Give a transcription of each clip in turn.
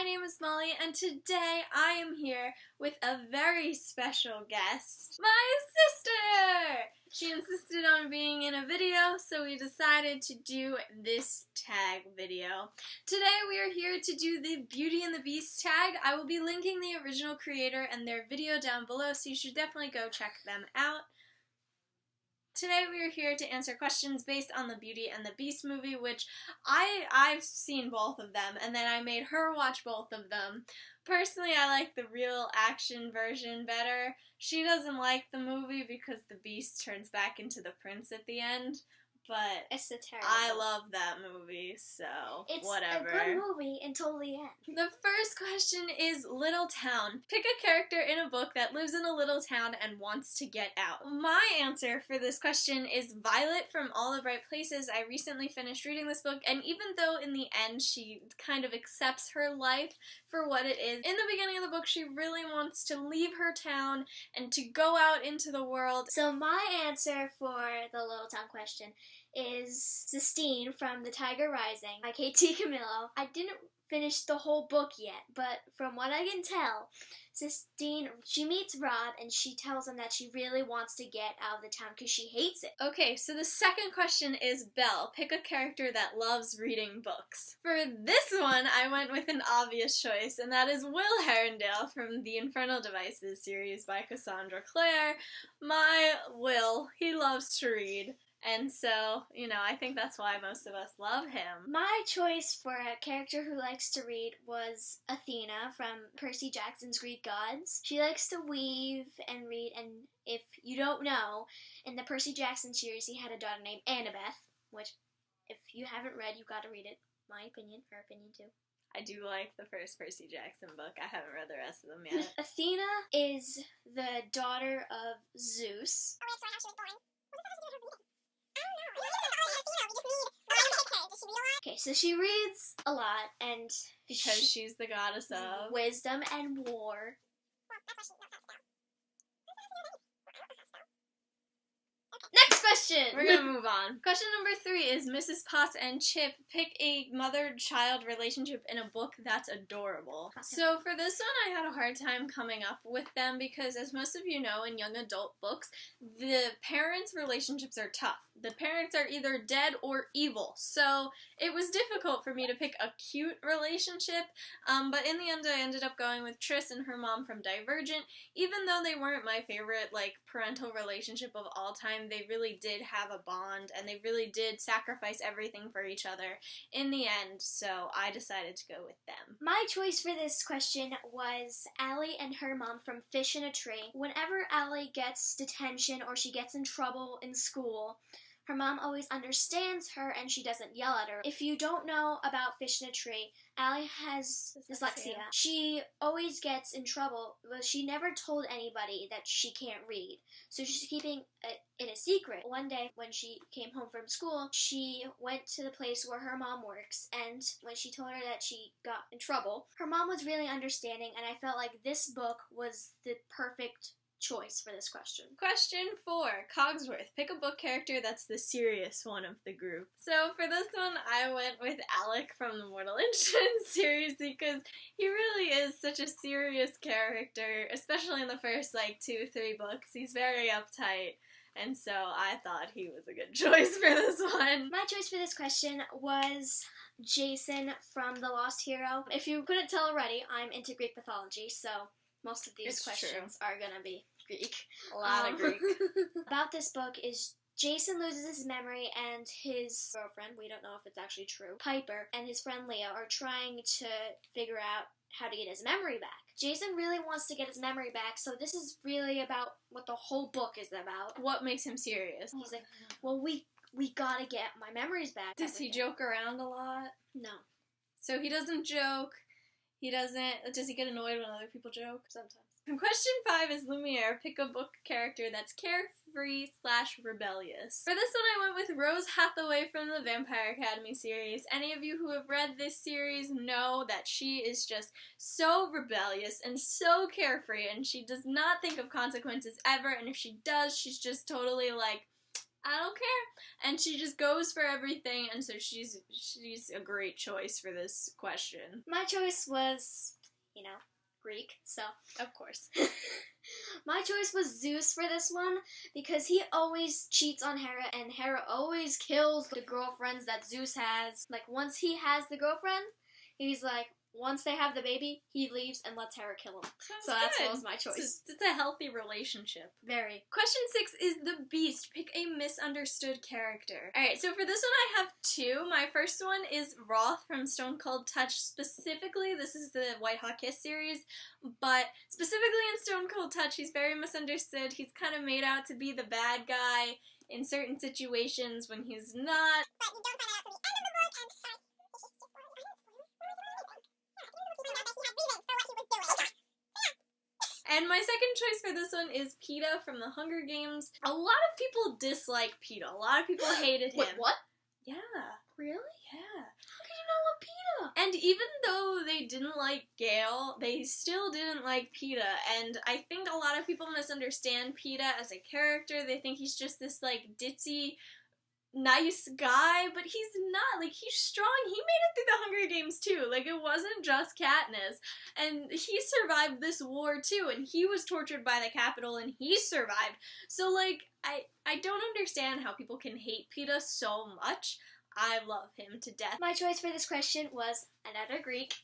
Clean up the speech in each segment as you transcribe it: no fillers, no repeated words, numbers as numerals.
name is Molly, and today I am here with a very special guest, my sister! She insisted on being in a video, so we decided to do this tag video. Today we are here to do the Beauty and the Beast tag. I will be linking the original creator and their video down below, so you should definitely go check them out. Today we are here to answer questions based on the Beauty and the Beast movie, which I've seen both of them, and then I made her watch both of them. Personally, I like the real action version better. She doesn't like the movie because the Beast turns back into the prince at the end. But it's terrible. I love that movie, so it's whatever. It's a good movie until the end. The first question is Little Town. Pick a character in a book that lives in a little town and wants to get out. My answer for this question is Violet from All the Right Places. I recently finished reading this book, and even though in the end she kind of accepts her life for what it is, in the beginning of the book she really wants to leave her town and to go out into the world. So my answer for the Little Town question is Sistine from The Tiger Rising by K.T. Camillo. I didn't finish the whole book yet, but from what I can tell, Sistine, she meets Rod and she tells him that she really wants to get out of the town because she hates it. Okay, so the second question is Belle. Pick a character that loves reading books. For this one, I went with an obvious choice, and that is Will Herondale from the Infernal Devices series by Cassandra Clare. My Will, he loves to read. And so, I think that's why most of us love him. My choice for a character who likes to read was Athena from Percy Jackson's Greek Gods. She likes to weave and read, and if you don't know, in the Percy Jackson series he had a daughter named Annabeth, which, if you haven't read, you've got to read it. My opinion, her opinion too. I do like the first Percy Jackson book. I haven't read the rest of them yet. Athena is the daughter of Zeus. Oh, wait, so how she was born? What does that have to do with her reading? Okay, so she reads a lot, and because she's the goddess of wisdom and war. Next question! We're gonna move on. Question number 3 is Mrs. Potts and Chip. Pick a mother-child relationship in a book that's adorable. So for this one, I had a hard time coming up with them because, as most of you know, in young adult books, the parents' relationships are tough. The parents are either dead or evil, so it was difficult for me to pick a cute relationship, but in the end I ended up going with Tris and her mom from Divergent. Even though they weren't my favorite, parental relationship of all time, they really did have a bond, and they really did sacrifice everything for each other in the end, so I decided to go with them. My choice for this question was Allie and her mom from Fish in a Tree. Whenever Allie gets detention or she gets in trouble in school, her mom always understands her and she doesn't yell at her. If you don't know about Fish in a Tree, Allie has dyslexia. She always gets in trouble, but she never told anybody that she can't read. So she's keeping it in a secret. One day when she came home from school, she went to the place where her mom works, and when she told her that she got in trouble, her mom was really understanding, and I felt like this book was the perfect choice for this question. Question 4, Cogsworth. Pick a book character that's the serious one of the group. So for this one, I went with Alec from the Mortal Instruments series because he really is such a serious character, especially in the first 2-3 books. He's very uptight, and so I thought he was a good choice for this one. My choice for this question was Jason from The Lost Hero. If you couldn't tell already, I'm into Greek mythology, so most of these questions are gonna be Greek. A lot of Greek. About this book is Jason loses his memory, and his girlfriend, we don't know if it's actually true, Piper, and his friend Leo are trying to figure out how to get his memory back. Jason really wants to get his memory back, so this is really about what the whole book is about. What makes him serious? He's like, well, we gotta get my memories back. Does he joke around a lot? No. So he doesn't joke. Does he get annoyed when other people joke? Sometimes. Question 5 is Lumiere. Pick a book character that's carefree/rebellious. For this one, I went with Rose Hathaway from the Vampire Academy series. Any of you who have read this series know that she is just so rebellious and so carefree, and she does not think of consequences ever, and if she does, she's just totally I don't care. And she just goes for everything, and so she's a great choice for this question. My choice was, Greek, so. Of course. My choice was Zeus for this one, because he always cheats on Hera, and Hera always kills the girlfriends that Zeus has. Like, once he has the girlfriend, he's like, once they have the baby, he leaves and lets Hera kill him. So that was my choice. It's a healthy relationship. Very. Question 6 is the Beast. Pick a misunderstood character. Alright, so for this one I have 2. My first one is Roth from Stone Cold Touch. Specifically, this is the White Hot Kiss series, but specifically in Stone Cold Touch, he's very misunderstood. He's kind of made out to be the bad guy in certain situations when he's not. But you don't find out till the end of the book, and sorry, this is just spoiled. I didn't spoil it. What was it? Yeah, I didn't even see that he had reasons for what he was doing. And my second choice for this one is Peeta from the Hunger Games. A lot of people dislike Peeta. A lot of people hated him. Wait, what? Yeah. Really? Yeah. How can you not love Peeta? And even though they didn't like Gale, they still didn't like Peeta. And I think a lot of people misunderstand Peeta as a character. They think he's just this, like, ditzy, nice guy, but he's not. Like, he's strong. He made it through the Hunger Games, too. Like, it wasn't just Katniss. And he survived this war, too, and he was tortured by the Capitol, and he survived. So, like, I don't understand how people can hate Peeta so much. I love him to death. My choice for this question was another Greek,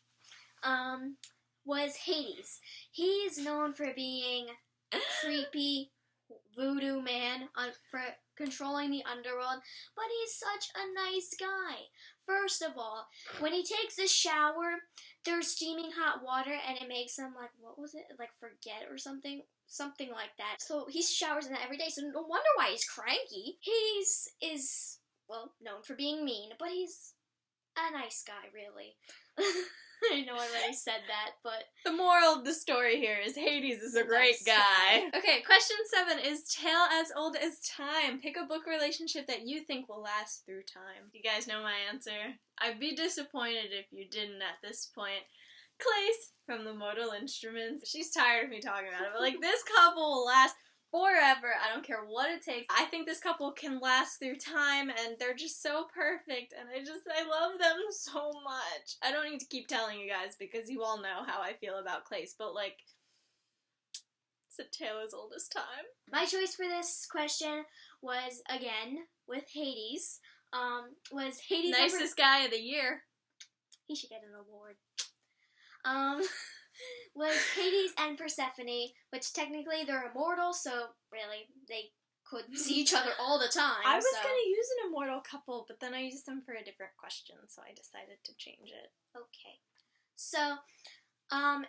was Hades. He's known for being a creepy voodoo man for controlling the underworld, but he's such a nice guy. First of all, when he takes a shower, there's steaming hot water, and it makes him, like, what was it? Like, forget or something? Something like that. So he showers in that every day, so no wonder why he's cranky. Hades is, well, known for being mean, but he's a nice guy, really. I know I already said that, but... The moral of the story here is Hades is a great guy. Okay, question 7 is Tale as Old as Time. Pick a book relationship that you think will last through time. You guys know my answer. I'd be disappointed if you didn't at this point. Clace from the Mortal Instruments. She's tired of me talking about it, but like, this couple will last forever. I don't care what it takes. I think this couple can last through time, and they're just so perfect, and I love them so much. I don't need to keep telling you guys because you all know how I feel about Clace, but like, it's a tale as old as time. My choice for this question was, again, with Hades. Was Hades... Nicest guy of the year. He should get an award. Was Hades and Persephone, which technically they're immortal, so really, they could see each other all the time. I was gonna use an immortal couple, but then I used them for a different question, so I decided to change it. Okay. So,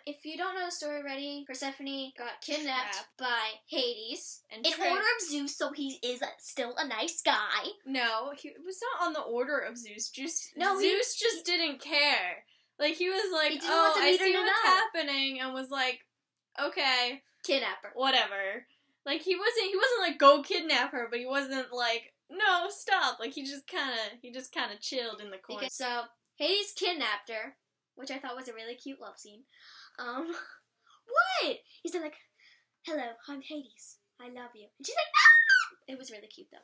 if you don't know the story already, Persephone got kidnapped by Hades And in order of Zeus, so he is still a nice guy. No, it was not on the order of Zeus. Zeus he didn't care. Like, he was like, He didn't want the leader I see to what's know. happening, and was like, okay, Kidnap her. whatever. Like, he wasn't like, go kidnap her, but he wasn't like, no, stop. Like, he just kind of chilled in the corner. Okay, so, Hades kidnapped her, which I thought was a really cute love scene. What? He's like, hello, I'm Hades. I love you. And she's like, ah! It was really cute, though.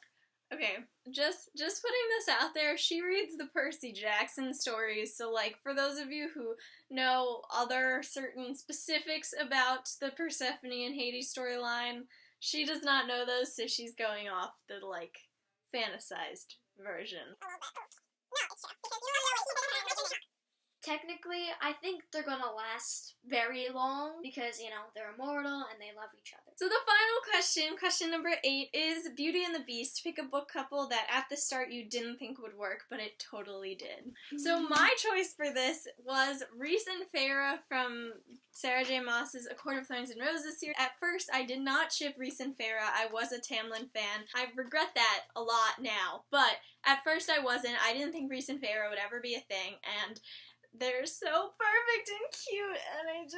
Okay, just putting this out there, she reads the Percy Jackson stories, so, like, for those of you who know other certain specifics about the Persephone and Hades storyline, she does not know those, so she's going off the, like, fantasized version. A little bit. No, it's true. Because you want to know what he doesn't have, which is Technically, I think they're gonna last very long because, they're immortal and they love each other. So the final question number 8, is Beauty and the Beast. Pick a book couple that at the start you didn't think would work, but it totally did. So my choice for this was Rhys and Feyre from Sarah J. Maas's A Court of Thorns and Roses series. At first, I did not ship Rhys and Feyre. I was a Tamlin fan. I regret that a lot now, but at first I wasn't. I didn't think Rhys and Feyre would ever be a thing, and they're so perfect and cute, and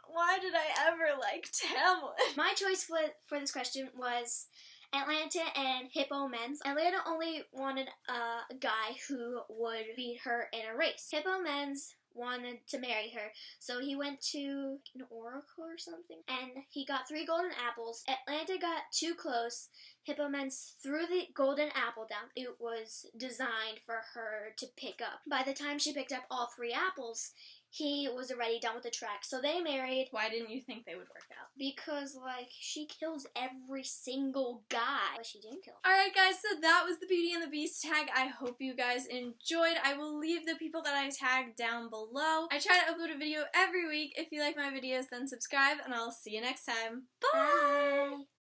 why did I ever like Tamlin? My choice for this question was Atlanta and Hippo Men's. Atlanta only wanted a guy who would beat her in a race. Hippo Men's wanted to marry her. So he went to an oracle or something, and he got 3 golden apples. Atlanta got too close. Hippomance threw the golden apple down. It was designed for her to pick up. By the time she picked up all 3 apples, he was already done with the track. So they married. Why didn't you think they would work out? Because, like, she kills every single guy. But she didn't kill him. Alright guys, so that was the Beauty and the Beast tag. I hope you guys enjoyed. I will leave the people that I tagged down below. I try to upload a video every week. If you like my videos, then subscribe, and I'll see you next time. Bye! Bye.